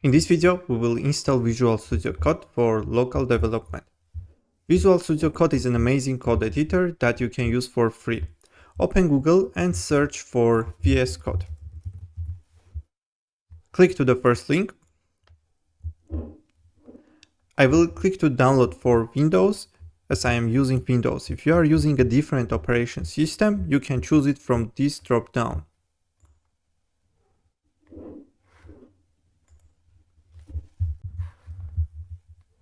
In this video, we will install Visual Studio Code for local development. Visual Studio Code is an amazing code editor that you can use for free. Open Google and search for VS Code. Click to the first link. I will click to download for Windows as I am using Windows. If you are using a different operation system, you can choose it from this drop down.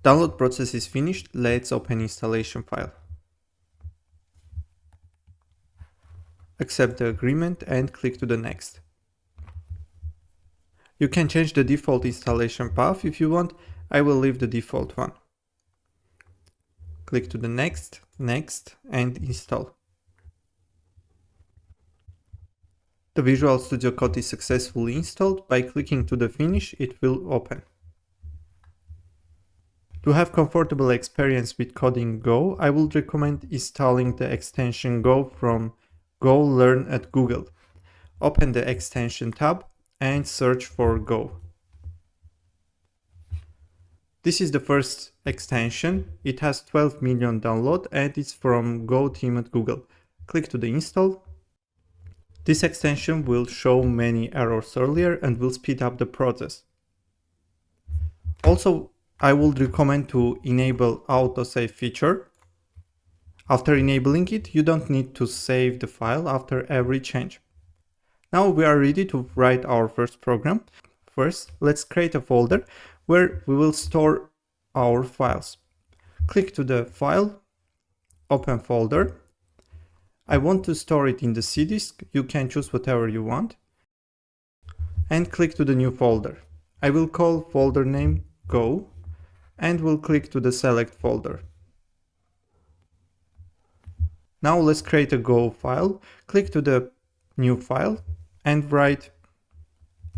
Download process is finished. Let's open installation file. Accept the agreement and click to the next. You can change the default installation path if you want. I will leave the default one. Click to the next, and install. The Visual Studio Code is successfully installed. By clicking to the finish, it will open. To have comfortable experience with coding Go, I would recommend installing the extension Go from Go Learn at Google. Open the extension tab and search for Go. This is the first extension. It has 12 million downloads and it's from Go team at Google. Click to the install. This extension will show many errors earlier and will speed up the process. Also, I would recommend to enable autosave feature. After enabling it, you don't need to save the file after every change. Now we are ready to write our first program. First, let's create a folder where we will store our files. Click to the file, open folder. I want to store it in the C disk. You can choose whatever you want. And click to the new folder. I will call folder name Go and we'll click to the select folder. Now let's create a Go file. Click to the new file and write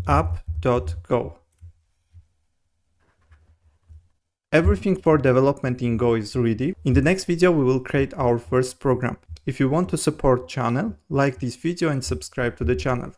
app.go. Everything for development in Go is ready. In the next video, we will create our first program. If you want to support channel, like this video and subscribe to the channel.